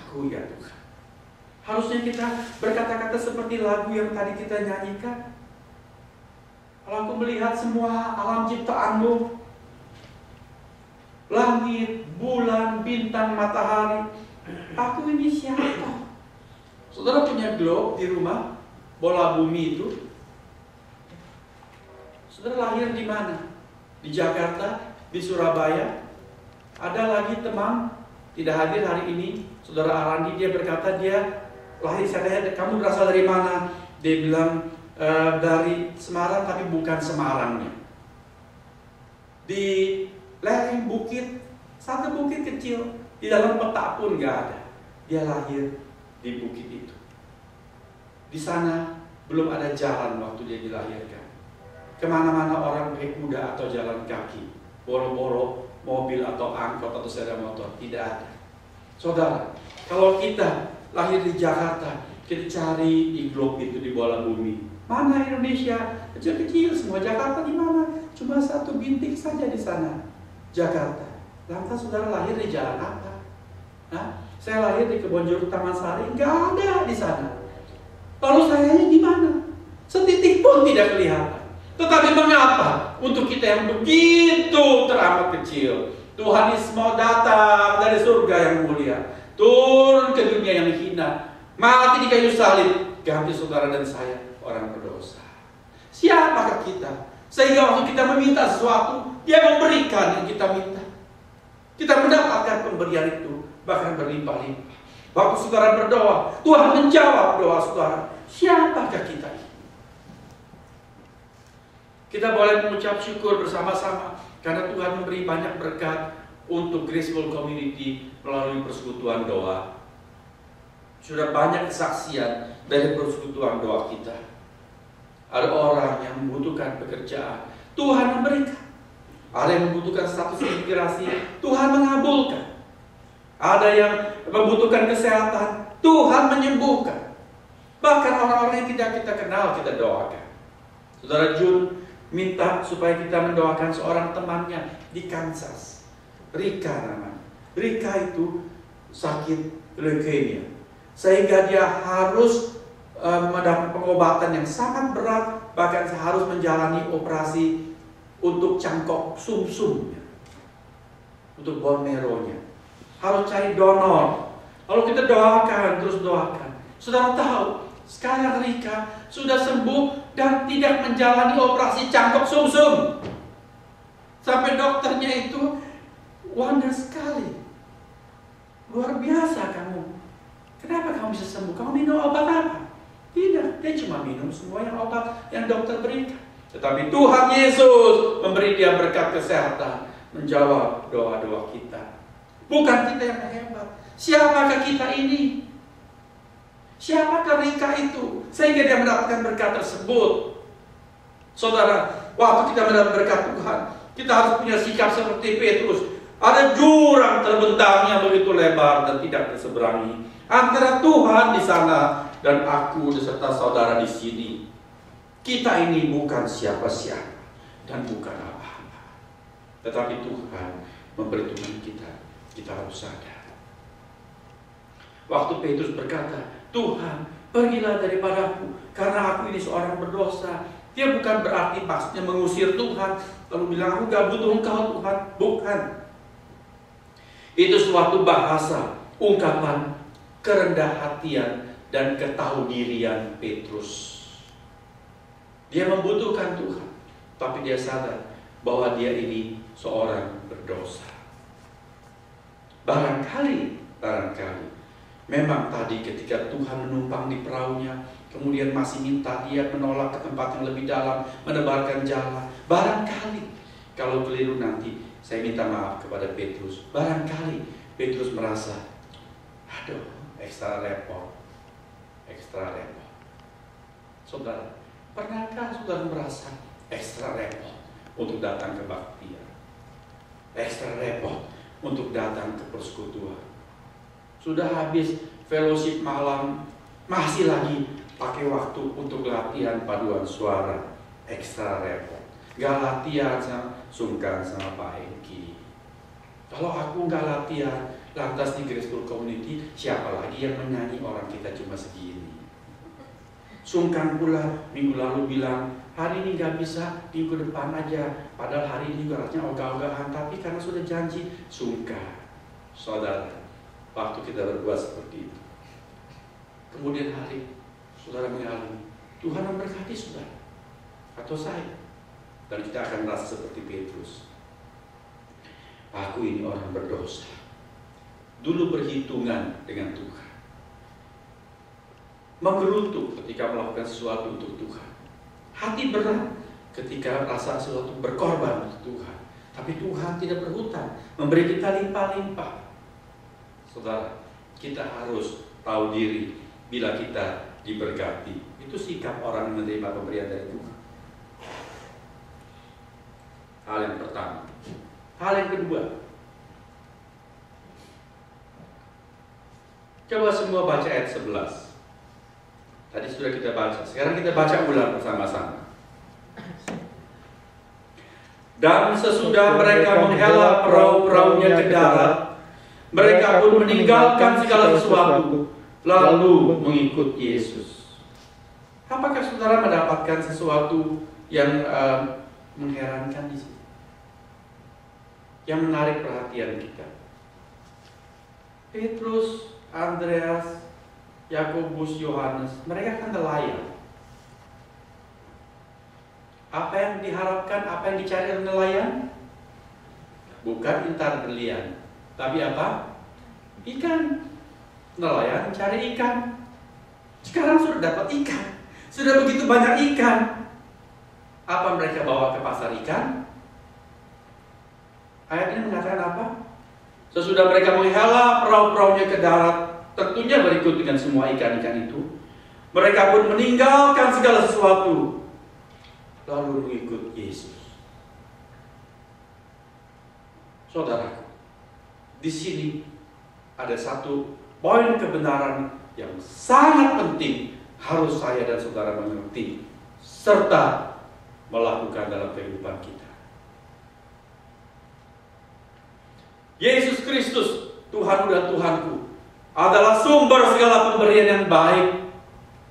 aku ya Tuhan. Harusnya kita berkata-kata seperti lagu yang tadi kita nyanyikan. Kalau aku melihat semua alam ciptaan-Mu, langit, bulan, bintang, matahari, aku ini siapa? Saudara punya globe di rumah, bola bumi itu. Saudara lahir di mana? Di Jakarta, di Surabaya. Ada lagi teman tidak hadir hari ini, Saudara Arandi, dia berkata dia lahir, saya tanya, kamu berasal dari mana? Dia bilang dari Semarang, tapi bukan Semarangnya. Di lereng bukit, satu bukit kecil, di dalam peta pun gak ada. Dia lahir di bukit itu. Di sana belum ada jalan waktu dia dilahirkan. Kemana-mana orang pakai kuda atau jalan kaki, boro-boro mobil atau angkot atau sepeda motor, tidak ada. Saudara, kalau kita lahir di Jakarta, kita cari di globe itu, di bola bumi. Mana Indonesia? Kecil-kecil semua. Jakarta di mana? Cuma satu bintik saja di sana. Jakarta. Lantas saudara lahir di jalan apa? Hah? Saya lahir di Kebonjeruk Taman Sari, nggak ada di sana. Lalu sayanya di mana? Setitik pun tidak kelihatan. Tetapi mengapa? Untuk kita yang begitu teramat kecil, Tuhan Yesus mau datang dari surga yang mulia, turun ke dunia yang hina, mati di kayu salib, ganti saudara dan saya orang berdosa. Siapakah kita? Sehingga waktu kita meminta sesuatu, Dia memberikan yang kita minta. Kita mendapatkan pemberian itu, bahkan berlimpah-limpah. Waktu saudara berdoa, Tuhan menjawab doa saudara. Siapakah kita ini? Kita boleh mengucap syukur bersama-sama karena Tuhan memberi banyak berkat untuk Graceful Community melalui persekutuan doa. Sudah banyak kesaksian dari persekutuan doa kita. Ada orang yang membutuhkan pekerjaan, Tuhan memberikan. Ada yang membutuhkan status imigrasi, Tuhan mengabulkan. Ada yang membutuhkan kesehatan, Tuhan menyembuhkan. Bahkan orang-orang yang tidak kita kenal, kita doakan. Saudara Jun minta supaya kita mendoakan seorang temannya di Kansas, Rika namanya. Rika itu sakit leukemia, sehingga dia harus mendapat pengobatan yang sangat berat, bahkan harus menjalani operasi untuk cangkok sumsumnya, untuk bone marrow-nya. Harus cari donor. Lalu kita doakan, terus doakan. Saudara tahu, sekarang Rika sudah sembuh dan tidak menjalani operasi cangkok sumsum. Sampai dokternya itu wonder sekali. Luar biasa kamu. Kenapa kamu bisa sembuh? Kamu minum obat apa? Tidak, dia cuma minum semua yang obat yang dokter berikan. Tetapi Tuhan Yesus memberi dia berkat kesehatan, menjawab doa-doa kita. Bukan kita yang hebat. Siapakah kita ini? Siapakah Rika itu? Sehingga dia mendapatkan berkat tersebut. Saudara, waktu kita mendapat berkat Tuhan, kita harus punya sikap seperti Petrus. Ada jurang terbentang yang begitu lebar dan tidak terseberangi antara Tuhan di sana dan aku beserta saudara di sini. Kita ini bukan siapa-siapa dan bukan apa-apa, tetapi Tuhan memperhitungkan kita. Kita harus sadar. Waktu Petrus berkata, Tuhan, pergilah daripadaku karena aku ini seorang berdosa. Dia bukan berarti maksudnya mengusir Tuhan, lalu bilang aku gak butuh Engkau Tuhan. Bukan. Itu suatu bahasa, ungkapan kerendah hatian dan ketahuidirian Petrus. Dia membutuhkan Tuhan, tapi dia sadar bahwa dia ini seorang berdosa. Barangkali memang tadi ketika Tuhan menumpang di perahunya, kemudian masih minta dia menolak ke tempat yang lebih dalam, menebarkan jala. Barangkali kalau keliru nanti, saya minta maaf kepada Petrus. Barangkali Petrus merasa, aduh, ekstra repot. Saudara, pernahkah saudara merasa ekstra repot untuk datang ke kebaktian? Ekstra repot untuk datang ke persekutuan. Sudah habis fellowship malam, masih lagi pakai waktu untuk latihan paduan suara. Ekstra repot. Gak latihan, sungkan sama Pak Eki. Kalau aku gak latihan, Lantas di Graceful Community, siapa lagi yang menyanyi orang kita cuma segini? Sungkan pula minggu lalu bilang, hari ini nggak bisa, minggu depan aja. Padahal hari ini juga harusnya ogah-ogahan, tapi karena sudah janji, sungkan. Saudara, waktu kita berbuat seperti itu, kemudian hari saudara mengalami, Tuhan memberkati saudara atau saya, dan kita akan merasa seperti Petrus. Aku ini orang berdosa. Dulu berhitungan dengan Tuhan, menggerutu ketika melakukan sesuatu untuk Tuhan, hati berat ketika rasa sesuatu berkorban untuk Tuhan. Tapi Tuhan tidak berhutang, memberi kita limpah-limpah. Saudara, kita harus tahu diri bila kita diberkati. Itu sikap orang yang menerima pemberian dari Tuhan. Hal yang pertama. Hal yang kedua, coba semua baca ayat 11. Tadi sudah kita baca, sekarang kita baca ulang bersama-sama. Dan sesudah mereka menghela perahu-perahunya ke darat, mereka pun meninggalkan segala sesuatu, lalu mengikut Yesus. Apakah saudara mendapatkan sesuatu yang mengherankan di sini? Yang menarik perhatian kita. Petrus, Andreas, Yakobus, Yohanes, mereka kan nelayan. Apa yang diharapkan, apa yang dicari oleh nelayan? Bukan intan berlian, tapi apa? Ikan. Nelayan cari ikan. Sekarang sudah dapat ikan, sudah begitu banyak ikan. Apa mereka bawa ke pasar ikan? Ayat ini mengatakan apa? Sesudah mereka menghela perahu-perahunya ke darat, tentunya berikut dengan semua ikan-ikan itu, mereka pun meninggalkan segala sesuatu, lalu mengikut Yesus. Saudara, di sini ada satu poin kebenaran yang sangat penting harus saya dan saudara mengerti serta melakukan dalam kehidupan kita. Yesus Kristus, Tuhan dan Tuhanku, adalah sumber segala pemberian yang baik.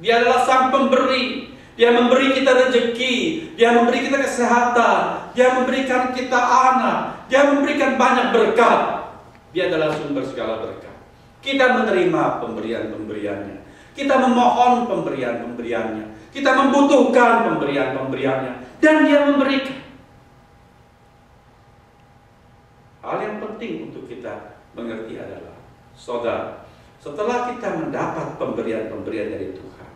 Dia adalah sang pemberi. Dia memberi kita rezeki, Dia memberi kita kesehatan, Dia memberikan kita anak, Dia memberikan banyak berkat. Dia adalah sumber segala berkat. Kita menerima pemberian-pemberiannya, kita memohon pemberian-pemberiannya, kita membutuhkan pemberian-pemberiannya, dan Dia memberikan. Hal yang penting untuk kita mengerti adalah, saudara, setelah kita mendapat pemberian-pemberian dari Tuhan,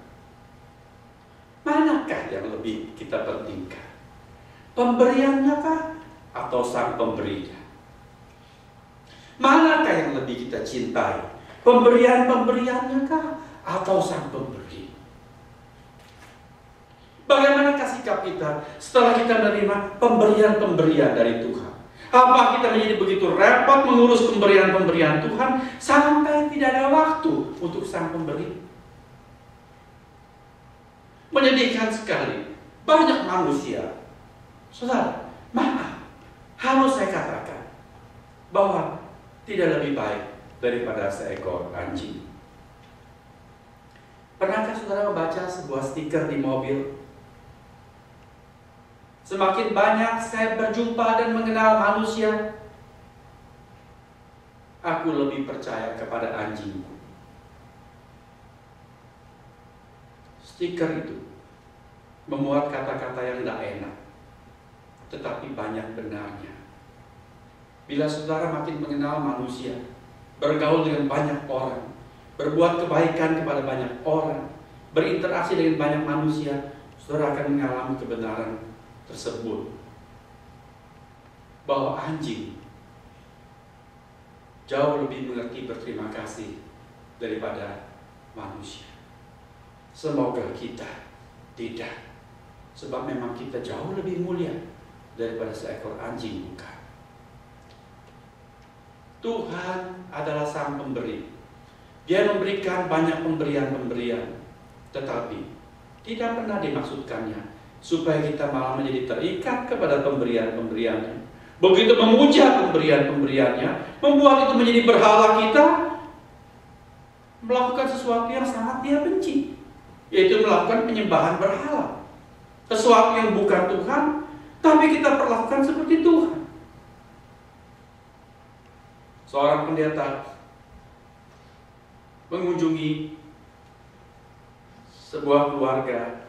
manakah yang lebih kita pentingkan? Pemberiannya kah atau sang pemberinya? Manakah yang lebih kita cintai? Pemberian-pemberiannya kah atau sang pemberi? Bagaimanakah sikap kita setelah kita menerima pemberian-pemberian dari Tuhan? Apa kita menjadi begitu repot mengurus pemberian-pemberian Tuhan sampai tidak ada waktu untuk sang pemberi? Menyedihkan sekali. Banyak manusia, saudara, maaf, harus saya katakan bahwa tidak lebih baik daripada seekor anjing. Pernahkah saudara membaca sebuah stiker di mobil? Semakin banyak saya berjumpa dan mengenal manusia, aku lebih percaya kepada anjingku. Stiker itu memuat kata-kata yang tidak enak, tetapi banyak benarnya. Bila saudara makin mengenal manusia, bergaul dengan banyak orang, berbuat kebaikan kepada banyak orang, berinteraksi dengan banyak manusia, saudara akan mengalami kebenaran tersebut, bahwa anjing jauh lebih mengerti berterima kasih daripada manusia. Semoga kita tidak, sebab memang kita jauh lebih mulia daripada seekor anjing, bukan? Tuhan adalah sang pemberi. Dia memberikan banyak pemberian-pemberian, tetapi tidak pernah dimaksudkannya supaya kita malah menjadi terikat kepada pemberian-pemberiannya, begitu memuja pemberian-pemberiannya, membuat itu menjadi berhala kita, melakukan sesuatu yang sangat dia benci, yaitu melakukan penyembahan berhala. Sesuatu yang bukan Tuhan, tapi kita perlakukan seperti Tuhan. Seorang pendeta mengunjungi sebuah keluarga,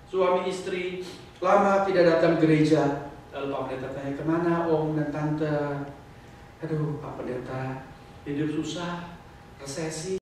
suami istri lama tidak datang gereja. Lalu Pak Pendeta tanya, kemana Om dan Tante? Aduh Pak Pendeta, hidup susah, resesi.